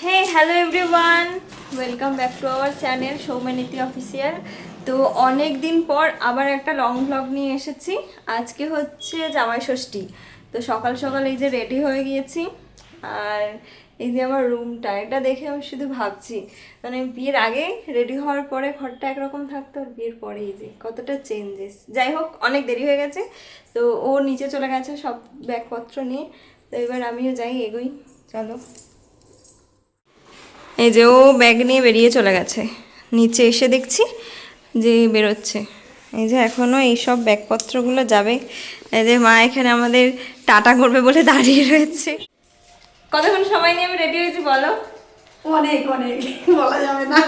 Hey hello everyone, welcome back to our channel Soumeniti official. তো অনেক দিন পর আবার একটা লং ভ্লগ নিয়ে এসেছি। আজকে হচ্ছে জামাই ষষ্ঠী। তো সকাল সকাল এই যে রেডি হয়ে গিয়েছি, আর এই যে আমার রুমটা, এটা দেখে আমি শুধু ভাবছি মানে বিয়ের আগে রেডি হওয়ার পরে ঘরটা একরকম থাকতো, আর বিয়ের পরে এই যে কতটা চেঞ্জেস। যাই হোক, অনেক দেরি হয়ে গেছে, তো ও নিচে চলে গেছে সব ব্যাগপত্র নিয়ে। তো এবার আমিও যাই, এগোই, চলো। এই যে ও ব্যাগ নিয়ে বেরিয়ে চলে গেছে, নিচে এসে দেখছি যে বেরোচ্ছে। এই যে এখনও এইসব ব্যাগপত্রগুলো যাবে। এই যে মা এখানে আমাদের টাটা করবে বলে দাঁড়িয়ে রয়েছে। কতক্ষণ সময় নিয়ে আমি রেডি হয়েছি বলো? অনেক অনেক বলা যাবে না।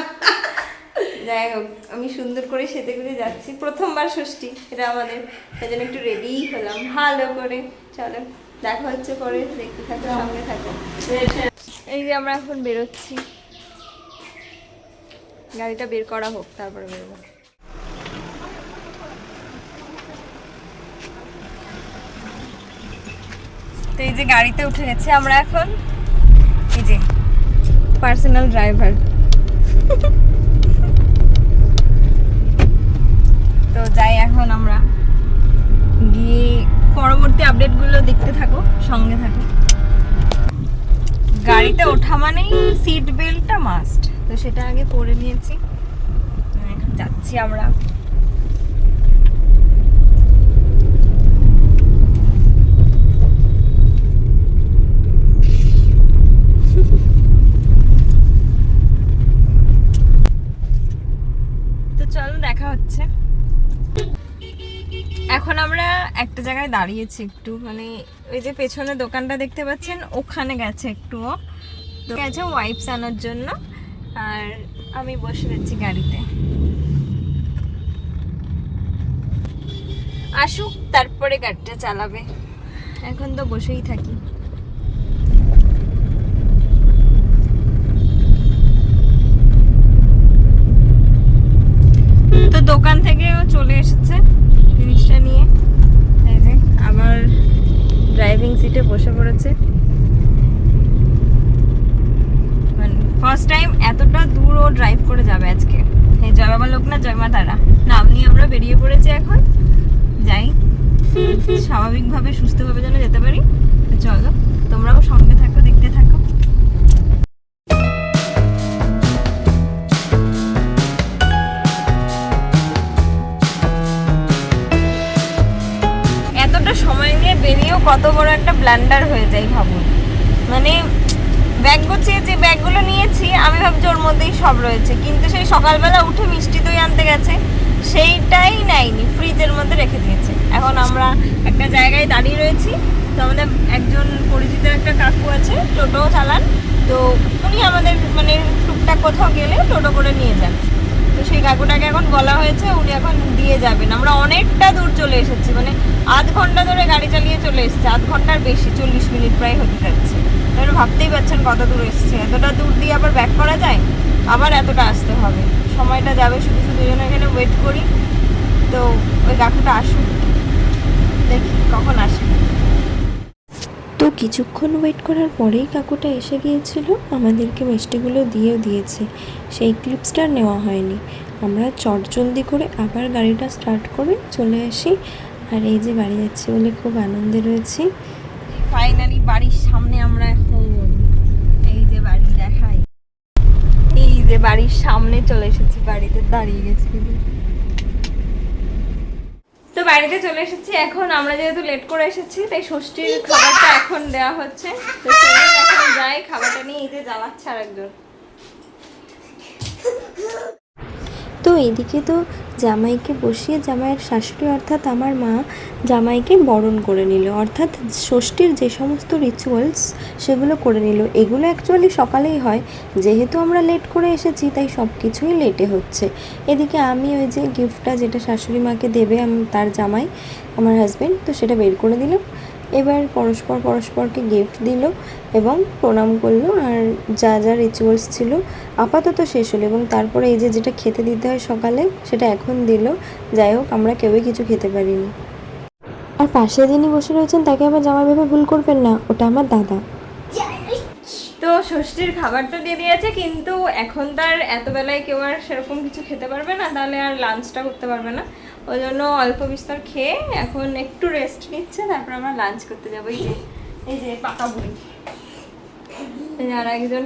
যাই হোক, আমি সুন্দর করে সেজে গুজে যাচ্ছি, প্রথমবার ষষ্ঠী এটা আমাদের, তাই জন্য একটু রেডিই হলাম ভালো করে। চলো দেখা হচ্ছে পরে, দেখতে থাকো, সঙ্গে থাকো। এই যে আমরা এখন বেরোচ্ছি, গাড়িটা বের করা হোক তারপরে বেরোবো। তো এই যে গাড়িতে উঠে গেছে আমরা এখন, এই যে পার্সোনাল ড্রাইভার। তো যাই এখন আমরা, গিয়ে পরবর্তী আপডেটগুলো দেখতে থাকো, সঙ্গে থাকো। গাড়িতে ওঠা মানেই সিট বেল্টটা মাস্ট, তো সেটা আগে পরে নিয়েছি। এখন যাচ্ছি আমরা। তো চলো দেখা হচ্ছে। এখন আমরা একটা জায়গায় দাঁড়িয়েছি একটু, মানে ওই যে পেছনে দোকানটা দেখতে পাচ্ছেন, ওখানে গেছে একটু, ও তো গেছে ওয়াইপস আনার জন্য, আর আমি বসে রয়েছি গাড়িতে। আসুক তারপরে গাড়িটা চালাবে, এখন তো বসেই থাকি। তো দোকান থেকেও চলে এসেছে জিনিসটা নিয়ে, এই যে আবার ড্রাইভিং সিটে বসে পড়েছে। মানে ফার্স্ট টাইম এতটা দূর ও ড্রাইভ করে যাবে আজকে। এই জয় বাবা লোকনাথ, জয় মা তারা নাম নিয়ে আমরা বেরিয়ে পড়েছি। এখন যাই, স্বাভাবিকভাবে সুস্থভাবে যেন যেতে পারি। তো চলো, তোমরাও সঙ্গে থাকো, দেখতে থাকো। এতটা সময় নিয়ে বেরিয়েও কত বড় একটা ব্ল্যান্ডার হয়ে যায় ভাবুন। মানে ব্যাগ গুছিয়ে যে ব্যাগগুলো নিয়েছি, আমি ভাবছি ওর মধ্যেই সব রয়েছে, কিন্তু সেই সকালবেলা উঠে মিষ্টি দই আনতে গেছে, সেইটাই নেয়নি, ফ্রিজের মধ্যে রেখে দিয়েছে। এখন আমরা একটা জায়গায় দাঁড়িয়ে রয়েছি, তো আমাদের একজন পরিচিতের একটা কাকু আছে, টোটো চালান, তো উনি আমাদের মানে টুকটাক কোথাও গেলে টোটো করে নিয়ে যান। তো সেই কাকুটাকে এখন বলা হয়েছে, উনি এখন দিয়ে যাবেন। আমরা অনেকটা দূর চলে এসেছি, মানে আধ ঘন্টা ধরে গাড়ি চালিয়ে চলে এসেছি, আধ ঘন্টার বেশি, 40 মিনিট প্রায় হতে যাচ্ছে। এবার ভাবতেই পারছেন কত দূর এসেছে। এতটা দূর দিয়ে আবার ব্যাক করা যায়, আবার এতটা আসতে হবে, সময়টা যাবে শুধু শুধু। এই জন্য এখানে ওয়েট করি। তো ওই কাকুটা আসুক, দেখি কখন আসে। তো কিছুক্ষণ ওয়েট করার পরেই কাকুটা এসে গিয়েছিল, আমাদেরকে মিষ্টিগুলো দিয়েও দিয়েছে। সেই ক্লিপসটা নেওয়া হয়নি, আমরা চটজলদি করে আবার গাড়িটা স্টার্ট করে চলে আসি। আর এই যে বাড়ি যাচ্ছি বলে খুব আনন্দে রয়েছি। ফাইনালি বাড়ির সামনে আমরা এখন, এই যে বাড়ি দেখাই, এই যে বাড়ির সামনে চলে এসেছি, বাড়িতে দাঁড়িয়ে গেছি। তো বাড়িতে চলে এসেছি। এখন আমরা যেহেতু লেট করে এসেছি, তাই ষষ্ঠীর খাবারটা এখন দেওয়া হচ্ছে। তো চলুন এখন যাই, খাবারটা নিয়ে এই যে জ্বালাচ্ছে আরেকজন। তো এদিকে তো জামাইকে বসিয়ে জামাইয়ের শাশুড়ি অর্থাৎ আমার মা জামাইকে বরণ করে নিল, অর্থাৎ ষষ্ঠীর যে সমস্ত রিচুয়ালস সেগুলো করে নিল। এগুলো অ্যাকচুয়ালি সকালেই হয়, যেহেতু আমরা লেট করে এসেছি তাই সব কিছুই লেটে হচ্ছে। এদিকে আমি ওই যে গিফটটা যেটা শাশুড়ি মাকে দেবে তার জামাই আমার হাজব্যান্ড, তো সেটা বের করে দিলাম। এবার পরস্পরকে গিফট দিল এবং প্রণাম করলো, আর যা যা রিচুয়ালস ছিল আপাতত শেষ হলো। এবং তারপরে এই যে যেটা খেতে দিতে হয় সকালে, সেটা এখন দিল। যাই হোক, আমরা কেউই কিছু খেতে পারিনি। আর পাশে যিনি বসে রয়েছেন তাকে আবার জামাই ভেবে ভুল করবেন না, ওটা আমার দাদা। তো ষষ্ঠীর খাবারটা দিয়ে দিয়েছে, কিন্তু এখন তার এত বেলায় কেউ আর সেরকম কিছু খেতে পারবে না, তাহলে আর লাঞ্চটা করতে পারবে না। ওই জন্য অল্প বিস্তর খেয়ে এখন একটু রেস্ট নিচ্ছে, তারপর আমরা লাঞ্চ করতে যাবো। এই যে পাকা বুড়ি, আর একজন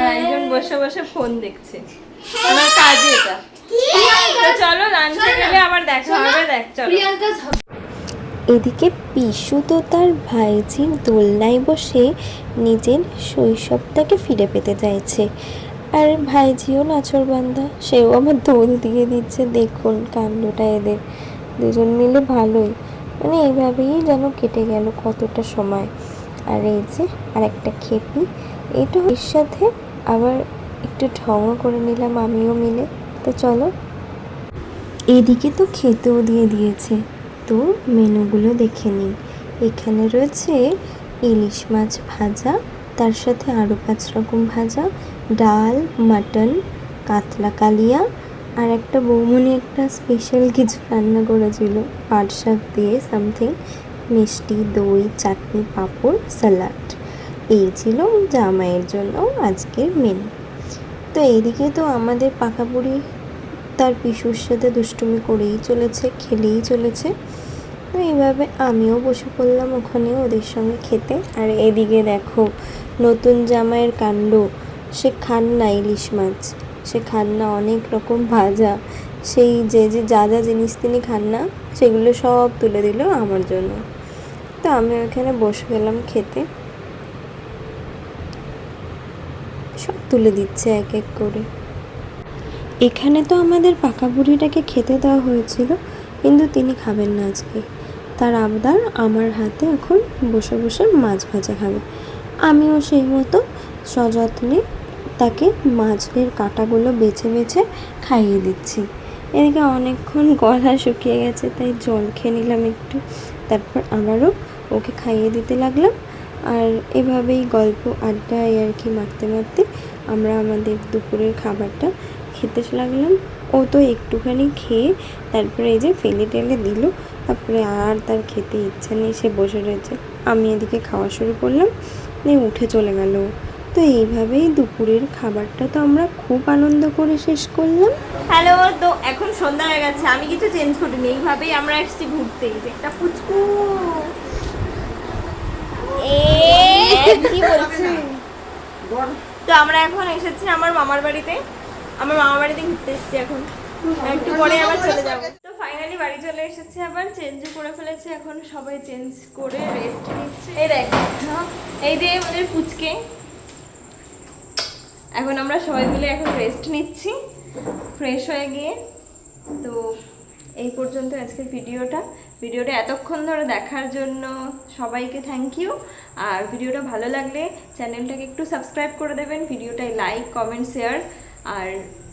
আর একজন বসে বসে ফোন দেখছে, আমার কাজে এটা। তো চলো লাঞ্চে গেলে আবার দেখা হবে, দেখ চলো। এদিকে পিসু তো তার ভাইঝির দোলনায় বসে নিজের শৈশবটাকে ফিরে পেতে চাইছে, আর ভাইঝিও নাচরবান্ধা, সেও আমার দোল দিয়ে দিচ্ছে। দেখুন কাণ্ডটা এদের দুজন মিলে, ভালোই মানে এইভাবেই যেন কেটে গেল কতটা সময়। আর এই যে আরেকটা খেপি, এটা এর সাথে আবার একটু ঢঙও করে নিলাম আমিও মিলে। তো চলো, এদিকে তো খেতেও দিয়ে দিয়েছে, তো মেনুগুলো দেখে নিন। এখানে রয়েছে ইলিশ মাছ ভাজা, তার সাথে আরও 5 রকম ভাজা, ডাল, মাটন, কাতলা কালিয়া, আর একটা বৌমনি একটা স্পেশাল কিছু রান্না করেছিল পাট শাক দিয়ে সামথিং, মিষ্টি, দই, চাটনি, পাঁপড়, স্যালাড। এই ছিল জামাইয়ের জন্য আজকের মেনু। তো এইদিকে তো আমাদের পাকা বুড়ি তার পিসুর সাথে দুষ্টুমি করেই চলেছে, খেলেই চলেছে। তো এইভাবে আমিও বসে পড়লাম ওখানে ওদের সঙ্গে খেতে। আর এদিকে দেখো নতুন জামাইয়ের কাণ্ড, সে খান না ইলিশ মাছ, সে খান না অনেক রকম ভাজা, সেই যে যা যা জিনিস তিনি খান না সেগুলো সব তুলে দিল আমার জন্য। তো আমি ওখানে বসে গেলাম খেতে, সব তুলে দিচ্ছে এক এক করে। এখানে তো আমাদের পাকা বুড়িটাকে খেতে দেওয়া হয়েছিল, কিন্তু তিনি খাবেন না আজকে। তার আবদার আমার হাতে এখন বসে বসে মাছ ভাজা খাবে। আমিও সেই মতো সযত্নে তাকে মাছের কাঁটাগুলো বেছে বেছে খাইয়ে দিচ্ছি। এদিকে অনেকক্ষণ গলা শুকিয়ে গেছে, তাই জল খেয়ে নিলাম একটু, তারপর আবারও ওকে খাইয়ে দিতে লাগলাম। আর এভাবেই গল্প আড্ডা আর কি মারতে মারতে আমরা আমাদের দুপুরের খাবারটা খেতে লাগলাম। ও তো একটুখানি খেয়ে তারপরে এই যে ফেলে টেলে দিল, তারপরে আর তার খেতে ইচ্ছা নেই, সে বসে রয়েছে। আমি এদিকে খাওয়া শুরু করলাম, নিয়ে উঠে চলে গেল। তো এইভাবেই দুপুরের খাবারটা তো আমরা খুব আনন্দ করে শেষ করলাম। হ্যালো, তো এখন সন্ধ্যা হয়ে গেছে, আমি কিছু চেঞ্জ করিনি, এইভাবেই আমরা এসেছি ঘুরতে। একটা পুচকু কি বলছি। তো আমরা এখন এসেছি আমার মামার বাড়িতে, আমার মামার বাড়িতে ঘুরতে এসেছি। এখন একটু পরে আবার চলে যাব। তো ফাইনালি বাড়ি চলে এসেছি, আবার চেঞ্জও করে ফেলেছি। এখন সবাই চেঞ্জ করে রেস্ট নিচ্ছে। এই দেখ, এই যে আমাদের পুচকে, এখন আমরা সবাই মিলে এখন রেস্ট নিচ্ছি ফ্রেশ হয়ে গিয়ে। তো এই পর্যন্ত আজকের ভিডিওটা এতক্ষণ ধরে দেখার জন্য সবাইকে থ্যাংক ইউ। আর ভিডিওটা ভালো লাগলে চ্যানেলটাকে একটু সাবস্ক্রাইব করে দেবেন, ভিডিওটায় লাইক, কমেন্ট, শেয়ার, আর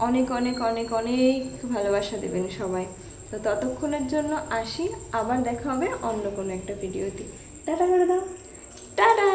অনেক অনেক অনেক অনেক ভালোবাসা দেবেন সবাই। তো ততক্ষণের জন্য আসি, আবার দেখা হবে অন্য কোনো একটা ভিডিওতে। টাটা করে দাও, টাটা।